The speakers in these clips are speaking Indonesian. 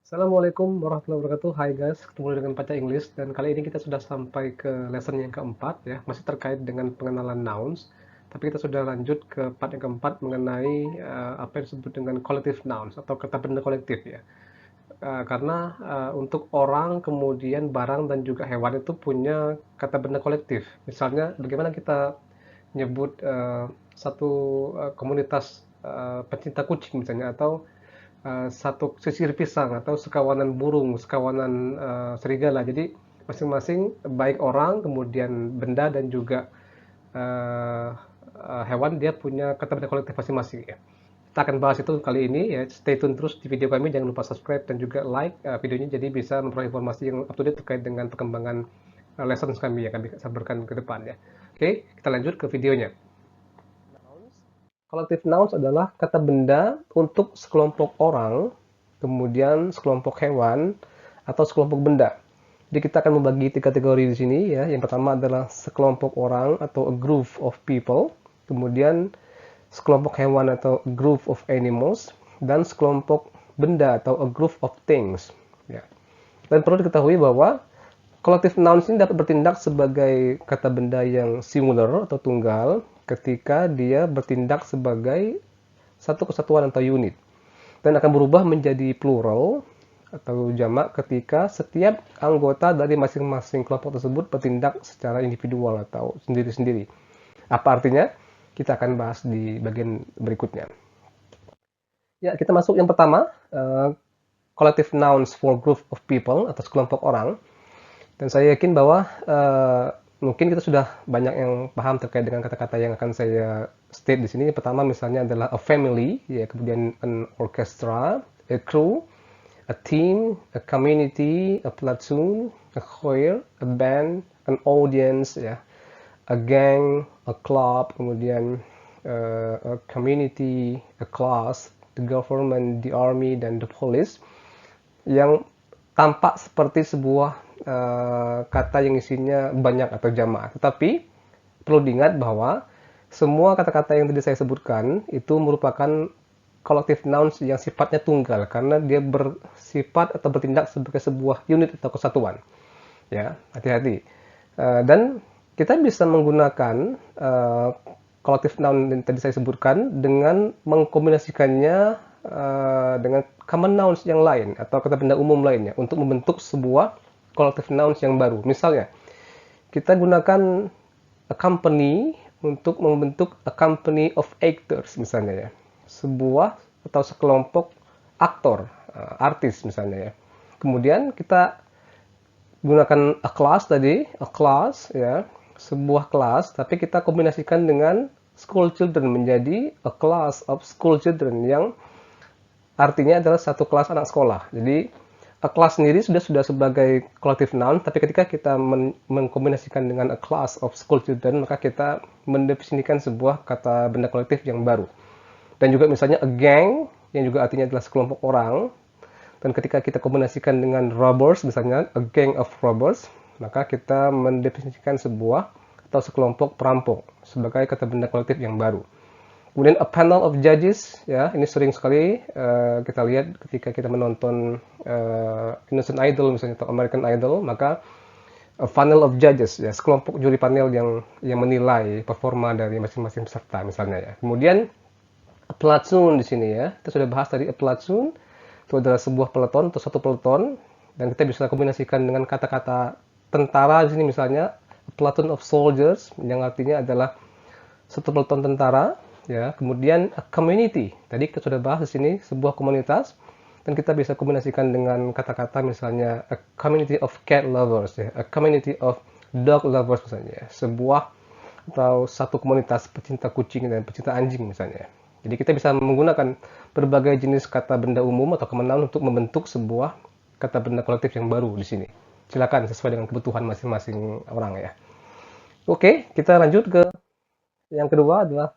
Assalamualaikum warahmatullahi wabarakatuh. Hai guys, ketemu dengan Paca English dan kali ini kita sudah sampai ke lesson yang keempat ya, masih terkait dengan pengenalan nouns. Tapi kita sudah lanjut ke part yang keempat mengenai apa yang disebut dengan collective nouns atau kata benda kolektif ya. Karena untuk orang, kemudian barang dan juga hewan itu punya kata benda kolektif. Misalnya bagaimana kita nyebut satu komunitas pencinta kucing misalnya atau satu sisir pisang atau sekawanan burung, sekawanan serigala. Jadi masing-masing baik orang, kemudian benda dan juga uh, hewan dia punya kata benda kolektif masing-masing ya. Kita akan bahas itu kali ini ya. Stay tune terus di video kami, jangan lupa subscribe dan juga like videonya jadi bisa memperoleh informasi yang up to date terkait dengan perkembangan lessons kami yang kami sampaikan ke depan ya. Oke, kita lanjut ke videonya. Collective nouns adalah kata benda untuk sekelompok orang, kemudian sekelompok hewan, atau sekelompok benda. Jadi kita akan membagi tiga kategori di sini ya. Yang pertama adalah sekelompok orang atau a group of people, kemudian sekelompok hewan atau a group of animals, dan sekelompok benda atau a group of things. Ya. Dan perlu diketahui bahwa collective nouns ini dapat bertindak sebagai kata benda yang singular atau tunggal ketika dia bertindak sebagai satu kesatuan atau unit. Dan akan berubah menjadi plural atau jamak ketika setiap anggota dari masing-masing kelompok tersebut bertindak secara individual atau sendiri-sendiri. Apa artinya? Kita akan bahas di bagian berikutnya. Ya, kita masuk yang pertama, collective nouns for group of people atau sekelompok orang. Dan saya yakin bahwa mungkin kita sudah banyak yang paham terkait dengan kata-kata yang akan saya state di sini. Pertama misalnya adalah a family, ya, kemudian an orchestra, a crew, a team, a community, a platoon, a choir, a band, an audience, ya, a gang, a club, kemudian a community, a class, the government, the army, dan the police, yang tampak seperti sebuah kata yang isinya banyak atau jamak. Tetapi perlu diingat bahwa semua kata-kata yang tadi saya sebutkan itu merupakan collective nouns yang sifatnya tunggal karena dia bersifat atau bertindak sebagai sebuah unit atau kesatuan. Ya, hati-hati. Dan kita bisa menggunakan collective noun yang tadi saya sebutkan dengan mengkombinasikannya dengan common nouns yang lain atau kata benda umum lainnya untuk membentuk sebuah collective nouns yang baru. Misalnya, kita gunakan a company untuk membentuk a company of actors misalnya ya. Sebuah atau sekelompok aktor, artis misalnya ya. Kemudian kita gunakan a class tadi, a class ya, sebuah kelas, tapi kita kombinasikan dengan school children menjadi a class of school children yang artinya adalah satu kelas anak sekolah. Jadi a class sendiri sudah sebagai collective noun, tapi ketika kita mengkombinasikan dengan a class of school children, maka kita mendefinisikan sebuah kata benda kolektif yang baru. Dan juga misalnya a gang, yang juga artinya adalah sekelompok orang, dan ketika kita kombinasikan dengan robbers, misalnya a gang of robbers, maka kita mendefinisikan sebuah atau sekelompok perampok sebagai kata benda kolektif yang baru. Kemudian a panel of judges, ya, ini sering sekali kita lihat ketika kita menonton Indonesian Idol misalnya atau American Idol, maka a panel of judges, ya, sekelompok juri panel yang menilai performa dari masing-masing peserta misalnya ya. Kemudian a platoon di sini ya, kita sudah bahas tadi a platoon itu adalah sebuah peleton atau satu peleton, dan kita bisa kombinasikan dengan kata-kata tentara di sini misalnya a platoon of soldiers yang artinya adalah satu peleton tentara. Ya, kemudian a community. Tadi kita sudah bahas di sini sebuah komunitas, dan kita bisa kombinasikan dengan kata-kata misalnya a community of cat lovers, ya, a community of dog lovers misalnya, sebuah atau satu komunitas pecinta kucing dan pecinta anjing misalnya. Jadi kita bisa menggunakan berbagai jenis kata benda umum atau common noun untuk membentuk sebuah kata benda kolektif yang baru di sini. Silakan sesuai dengan kebutuhan masing-masing orang ya. Oke, kita lanjut ke yang kedua adalah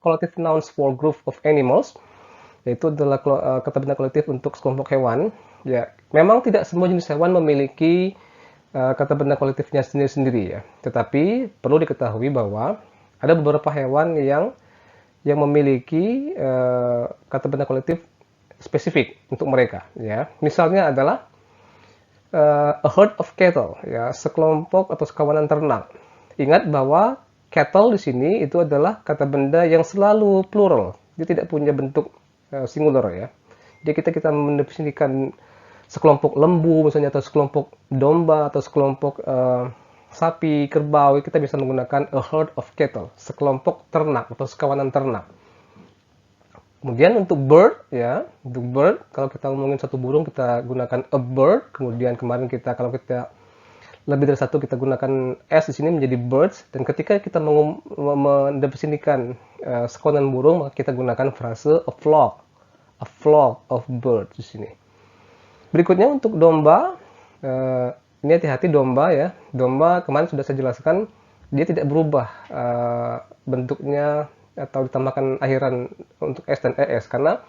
collective nouns for group of animals, yaitu adalah kata benda kolektif untuk sekelompok hewan. Ya, memang tidak semua jenis hewan memiliki kata benda kolektifnya sendiri-sendiri ya. Tetapi perlu diketahui bahwa ada beberapa hewan yang memiliki kata benda kolektif spesifik untuk mereka, ya. Misalnya adalah a herd of cattle, ya, sekelompok atau sekawanan ternak. Ingat bahwa cattle di sini itu adalah kata benda yang selalu plural. Dia tidak punya bentuk singular, ya. Jadi kita mendefinisikan sekelompok lembu misalnya, atau sekelompok domba, atau sekelompok sapi, kerbau, kita bisa menggunakan a herd of cattle, sekelompok ternak atau sekawanan ternak. Kemudian untuk bird, ya, untuk bird, kalau kita ngomongin satu burung kita gunakan a bird. Kemudian kemarin kalau kita lebih dari satu kita gunakan s di sini menjadi birds. Dan ketika kita mendefinisikan sekawanan burung, maka kita gunakan frase a flock of birds di sini. Berikutnya untuk domba, ini hati-hati domba, ya. Domba kemarin sudah saya jelaskan, dia tidak berubah bentuknya atau ditambahkan akhiran untuk s dan es, karena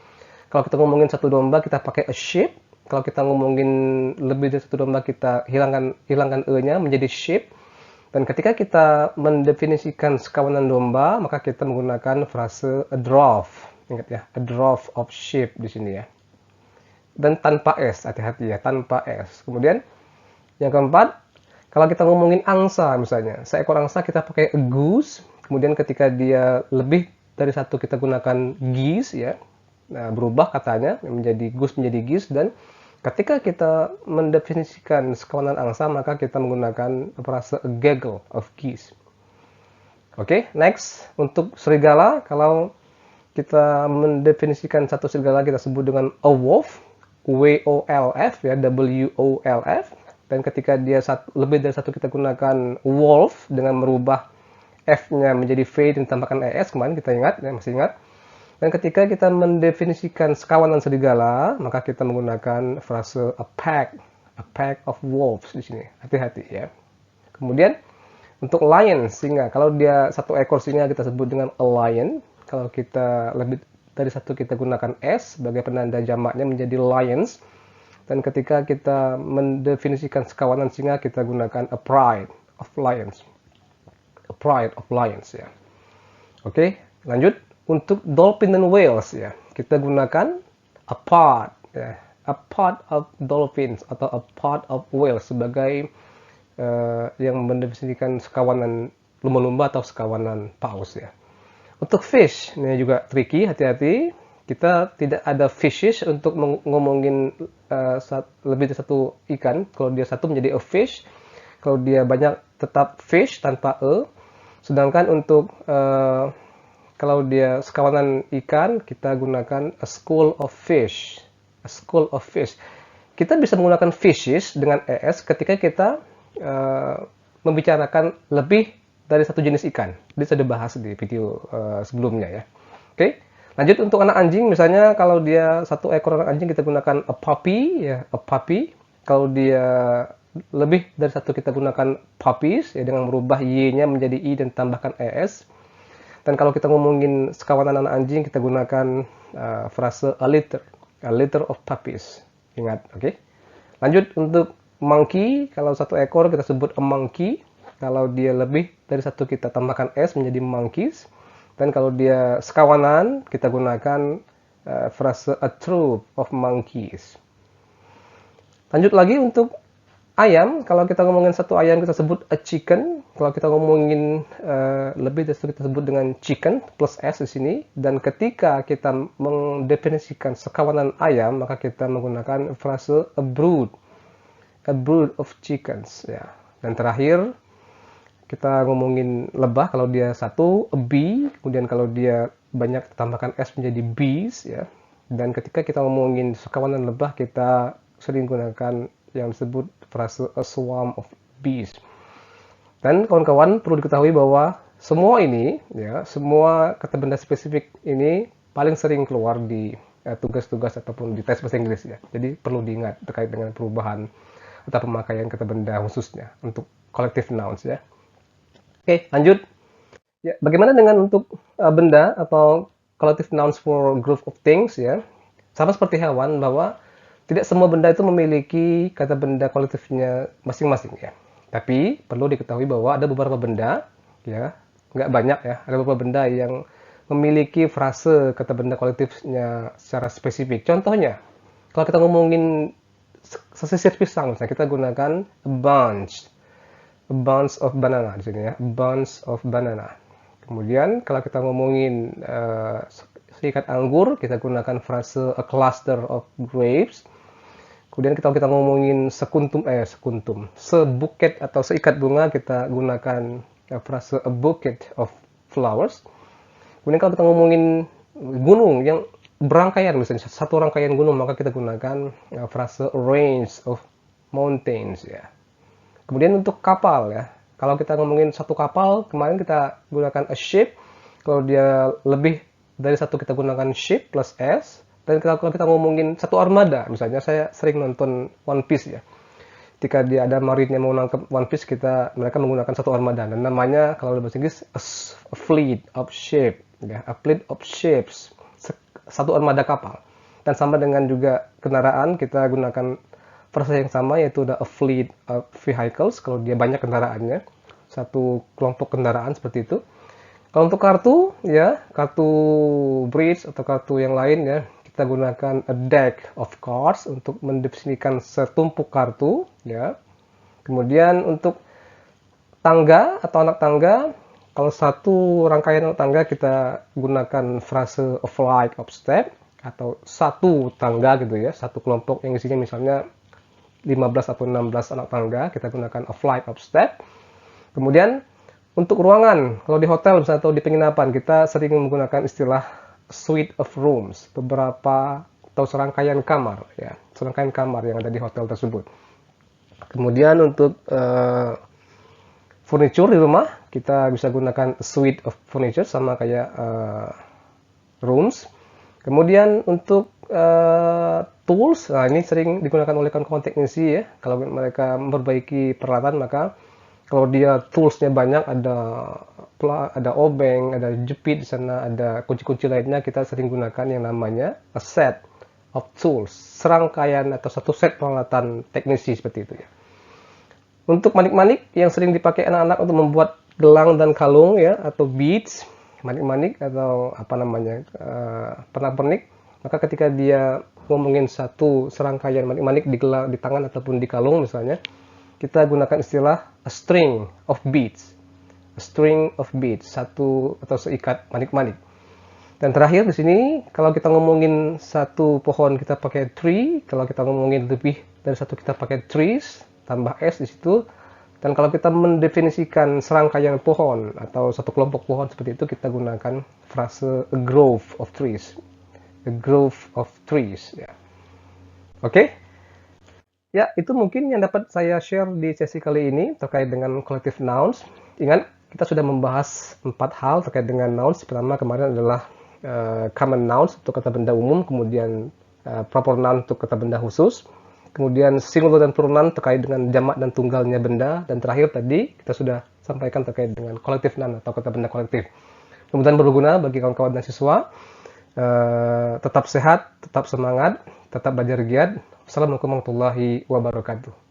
kalau kita ngomongin satu domba kita pakai a sheep. Kalau kita ngomongin lebih dari satu domba kita hilangkan e-nya menjadi sheep. Dan ketika kita mendefinisikan sekawanan domba, maka kita menggunakan frase a drove. Ingat, ya, a drove of sheep di sini, ya. Dan tanpa s, hati-hati, ya, tanpa s. Kemudian yang keempat, kalau kita ngomongin angsa misalnya, seekor angsa kita pakai a goose. Kemudian ketika dia lebih dari satu kita gunakan geese, ya. Nah, berubah katanya menjadi goose menjadi geese. Dan ketika kita mendefinisikan sekawanan angsa, maka kita menggunakan frase a gaggle of geese. Oke, next untuk serigala, kalau kita mendefinisikan satu serigala kita sebut dengan a wolf, W-O-L-F, ya, W-O-L-F. Dan ketika dia lebih dari satu kita gunakan wolf dengan merubah F-nya menjadi V dan ditambahkan ES, kemarin kita ingat, ya, masih ingat. Dan ketika kita mendefinisikan sekawanan serigala, maka kita menggunakan frase a pack of wolves di sini. Hati-hati, ya. Kemudian untuk lion, singa, kalau dia satu ekor singa kita sebut dengan a lion. Kalau kita lebih dari satu kita gunakan S sebagai penanda jamaknya menjadi lions. Dan ketika kita mendefinisikan sekawanan singa kita gunakan a pride of lions. A pride of lions, ya. Oke, lanjut untuk dolphin dan whales, ya. Kita gunakan a pod, ya. A pod of dolphins atau a pod of whales sebagai yang mendefinisikan sekawanan lumba-lumba atau sekawanan paus, ya. Untuk fish, ini juga tricky, hati-hati. Kita tidak ada fishes untuk ngomongin lebih dari satu ikan. Kalau dia satu menjadi a fish. Kalau dia banyak tetap fish tanpa e. Sedangkan untuk kalau dia sekawanan ikan, kita gunakan a school of fish. A school of fish. Kita bisa menggunakan fishes dengan es ketika kita membicarakan lebih dari satu jenis ikan. Ini sudah dibahas di video sebelumnya, ya. Oke, lanjut untuk anak anjing. Misalnya kalau dia satu ekor anak anjing kita gunakan a puppy, ya, a puppy. Kalau dia lebih dari satu kita gunakan puppies, ya, dengan merubah y-nya menjadi i dan tambahkan es. Dan kalau kita ngomongin sekawanan anak anjing kita gunakan frase a litter of puppies. Ingat, oke? Lanjut untuk monkey, kalau satu ekor kita sebut a monkey. Kalau dia lebih dari satu kita tambahkan s menjadi monkeys. Dan kalau dia sekawanan kita gunakan frase a troop of monkeys. Lanjut lagi untuk ayam, kalau kita ngomongin satu ayam kita sebut a chicken. Kalau kita ngomongin lebih dari itu kita sebut dengan chicken plus s di sini. Dan ketika kita mendefinisikan sekawanan ayam, maka kita menggunakan frase a brood of chickens, ya. Dan terakhir kita ngomongin lebah, kalau dia satu a bee. Kemudian kalau dia banyak tambahkan s menjadi bees, ya. Dan ketika kita ngomongin sekawanan lebah kita sering gunakan yang disebut frase a swarm of bees. Dan kawan-kawan perlu diketahui bahwa semua ini, ya, semua kata benda spesifik ini paling sering keluar di tugas-tugas ataupun di tes bahasa Inggris, ya. Jadi perlu diingat terkait dengan perubahan atau pemakaian kata benda khususnya untuk collective nouns, ya. Oke, lanjut. Ya, bagaimana dengan untuk benda atau collective nouns for group of things, ya. Sama seperti hewan bahwa tidak semua benda itu memiliki kata benda kolektifnya masing-masing, ya. Tapi perlu diketahui bahwa ada beberapa benda, ya, nggak banyak, ya. Ada beberapa benda yang memiliki frase kata benda kolektifnya secara spesifik. Contohnya, kalau kita ngomongin sesisir pisang, misalnya kita gunakan a bunch of banana di sini ya, a bunch of banana. Kemudian kalau kita ngomongin seikat anggur, kita gunakan frase a cluster of grapes. Kemudian kita ngomongin sebuket atau seikat bunga, kita gunakan frase a bouquet of flowers. Kemudian kalau kita ngomongin gunung yang berangkaian, misalnya satu rangkaian gunung, maka kita gunakan frase a range of mountains ya. Kemudian untuk kapal ya, kalau kita ngomongin satu kapal, kemarin kita gunakan a ship. Kalau dia lebih dari satu, kita gunakan ship plus s. Dan kalau kita ngomongin satu armada, misalnya saya sering nonton One Piece ya. Ketika dia ada marinir mau nangkep One Piece, mereka menggunakan satu armada. Dan namanya kalau dalam bahasa Inggris a fleet of ships, ya, a fleet of ships, satu armada kapal. Dan sama dengan juga kendaraan, kita gunakan frase yang sama, yaitu a fleet of vehicles. Kalau dia banyak kendaraannya, satu kelompok kendaraan seperti itu. Kalau untuk kartu, ya kartu bridge atau kartu yang lain ya, kita gunakan a deck of cards untuk mendefinisikan setumpuk kartu ya. Kemudian untuk tangga atau anak tangga, kalau satu rangkaian anak tangga kita gunakan frase a flight of step, atau satu tangga gitu ya, satu kelompok yang isinya misalnya 15 atau 16 anak tangga, kita gunakan a flight of step. Kemudian untuk ruangan, kalau di hotel misalnya atau di penginapan, kita sering menggunakan istilah suite of rooms, beberapa atau serangkaian kamar ya, serangkaian kamar yang ada di hotel tersebut. Kemudian untuk furniture di rumah, kita bisa gunakan suite of furniture sama kayak rooms. Kemudian untuk tools, nah ini sering digunakan oleh kawan-kawan teknisi ya, kalau mereka memperbaiki peralatan, maka kalau dia toolsnya banyak, ada obeng, ada jepit di sana, ada kunci-kunci lainnya, kita sering gunakan yang namanya a set of tools, serangkaian atau satu set peralatan teknisi seperti itu ya. Untuk manik-manik yang sering dipakai anak-anak untuk membuat gelang dan kalung ya, atau beads, manik-manik atau apa namanya, pernak-pernik, maka ketika dia ngomongin satu serangkaian manik-manik di gelang, di tangan ataupun di kalung misalnya, kita gunakan istilah a string of beads. A string of beads, satu atau seikat manik-manik. Dan terakhir di sini, kalau kita ngomongin satu pohon kita pakai tree, kalau kita ngomongin lebih dari satu kita pakai trees, tambah s di situ. Dan kalau kita mendefinisikan serangkaian pohon atau satu kelompok pohon seperti itu, kita gunakan frase a grove of trees. A grove of trees ya. Oke? Ya, itu mungkin yang dapat saya share di sesi kali ini terkait dengan collective nouns. Ingat, kita sudah membahas 4 hal terkait dengan nouns. Pertama kemarin adalah common nouns untuk kata benda umum, kemudian proper noun untuk kata benda khusus, kemudian singular dan plural noun terkait dengan jamak dan tunggalnya benda, dan terakhir tadi kita sudah sampaikan terkait dengan collective noun atau kata benda kolektif. Kemudian berguna bagi kawan-kawan dan siswa. Tetap sehat, tetap semangat, tetap belajar giat. Assalamualaikum warahmatullahi wabarakatuh.